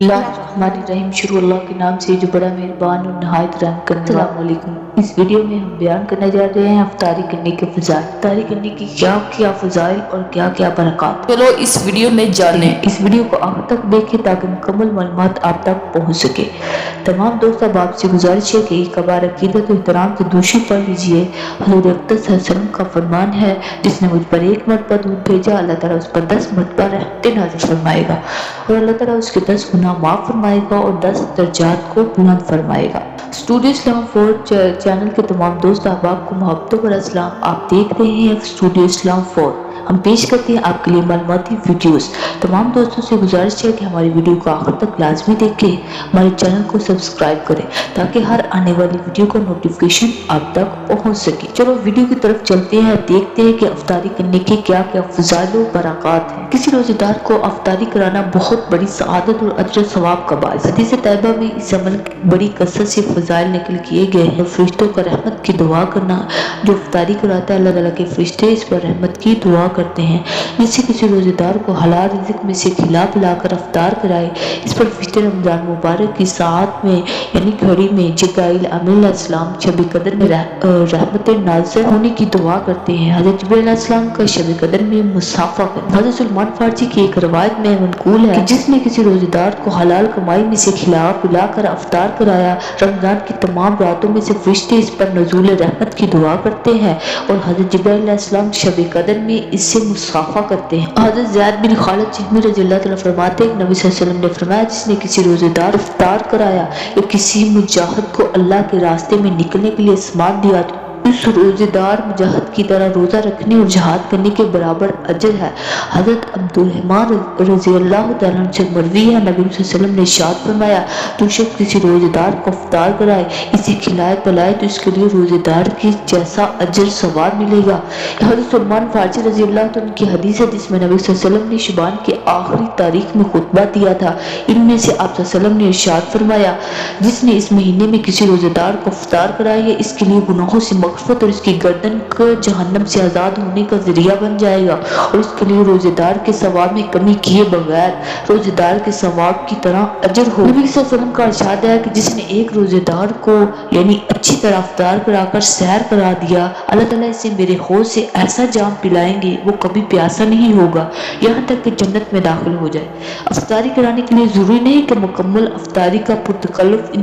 बिस्मिल्लाहिर्रहमानिर्रहीम। शुरू अल्लाह के नाम से जो बड़ा मेहरबान और नहायत रहम करने वाला। अस्सलाम वालेकुम। इस वीडियो में हम बयान करने जा रहे हैं अफ्तारी करने के फ़ज़ाइल। अफ्तारी करने की क्या क्या फ़ज़ाइल और क्या क्या बरक़ात। चलो इस वीडियो में जानें। इस वीडियो को आखिर तक देखें ताकि मुकम्मल मालूमात आप तक पहुँच सके। तमाम दोस्त अब आपसे गुजारिश है कि एक बार अक़ीदत और एहतराम से दूशी पढ़ लीजिए। हुज़ूर अक़दस सल्लल्लाहु अलैहि वसल्लम का फरमान है, जिसने मुझ पर एक मरतबा दूध भेजा, अल्लाह ताला उस पर 10 मरतबा रहमतें नाज़िल फरमाएगा और अल्लाह ताला उसके 10 गुनाह माफ़ फरमाएगा और 10 दर्जात को बुलंद फरमाएगा। स्टूडियो इस्लाम 4 चैनल के तमाम दोस्त अहबाब को मोहब्बतों भरा सलाम। आप देख रहे हैं स्टूडियो इस्लाम 4। हम पेश करते हैं आपके लिए मालूमाती वीडियोस। तमाम दोस्तों से गुजारिश है कि हमारी वीडियो को आखिर तक लाजमी देखें, हमारे चैनल को सब्सक्राइब करें ताकि हर आने वाली वीडियो का नोटिफिकेशन आप तक पहुंच सके। चलो वीडियो की तरफ चलते हैं, देखते हैं कि अफ्तारी करने के क्या क्या फ़ज़ाइल और बरक़ात हैं। किसी रोज़ेदार को अफ्तारी कराना बहुत बड़ी सआदत और अजर सवाब का बाइस। हदीस तैयबा में इस अमल की बड़ी कसरत से फ़ज़ाइल नकल किए गए हैं। फरिश्तों का रहमत की दुआ करना, जो अफ्तारी कराता है अल्लाह ताला के फरिश्ते इस पर रहमत की दुआ करते हैं। जिससे किसी रोज़ेदार को हलाल रिज़्क़ में से खिला पिलाकर अफ्तार कराए, इस पर फरिश्ते रमज़ान मुबारक की साथ में यानी घड़ी में जिब्राइल अलैहिस्सलाम शब कदर में रहमतें नाज़िल होने की दुआ करते हैं। हज़रत जिब्राइल अलैहिस्सलाम का शब कदर में मुसाफ़ा करना। हज़रत सलमान फारसी की एक रवायत में मनक़ूल है कि जिसने किसी रोज़ेदार को हलाल कमाई में से खिला पिलाकर अफ्तार कराया, रमज़ान की तमाम रातों में से फरिश्ते इस पर नुज़ूल रहमत की दुआ करते हैं और हज़रत जिब्राइल अलैहिस्सलाम शब कदर में इससे मुसाफ़ा करते हैं। हज़रत ज़ैद बिन खालिद चिश्ती रज़ियल्लाहु तआला फरमाते हैं, नबी सल्लल्लाहु अलैहि वसल्लम ने फरमाया, जिसने किसी रोज़ेदार इफ्तार कराया या किसी मुजाहिद को अल्लाह के रास्ते में निकलने के लिए सामान दिया, तो उस रोज़ेदार मुजाहिद की तरह रोज़ा रखने और जहाद करने के बराबर अजर है। हज़रत अब्दुर्रहमान रज़ियल्लाहु तआला अन्हु से मरवी है, नबी सल्लल्लाहु अलैहि वसल्लम ने इरशाद फरमाया, जो शख्स किसी रोज़ेदार को इफ्तार कराए, इसे खिलाए पिलाए, तो इसके लिए रोज़ेदार के जैसा अजर सवाब मिलेगा। हज़रत सलमान फारसी रज़ियल्लाहु तआला की हदीस है, जिसमें नबी सल्लल्लाहु अलैहि वसल्लम ने शुबान के आखिरी तारीख में खुतबा दिया था। इनमें से आप सल्लल्लाहु अलैहि वसल्लम ने इरशाद फरमाया, जिसने इस महीने में किसी रोज़ेदार को इफ्तार कराया, इसके लिए गुनाहों से मग़फ़िरत और इसकी गर्दन को जहन्नम से आज़ाद होने का ज़रिया बन जाएगा और इसके लिए रोज़ेदार के सवाब में कमी किए बगैर रोज़ेदार के सवाब की तरह अजर हो। नबी सल्लल्लाहु अलैहि वसल्लम का इरशाद है कि जिसने एक रोज़ेदार को यानी अच्छी तरह इफ्तार कराकर सैर करा दिया, अल्लाह ताला इसे मेरे हौज़ से ऐसा जाम पिलाएंगे वो कभी प्यासा नहीं होगा, यहाँ तक कि जन्नत में दाखिल हो जाए। अफ्तारी कराने के लिए ज़रूरी नहीं कि मुकम्मल अफ्तारी का पुरतकल्लुफ़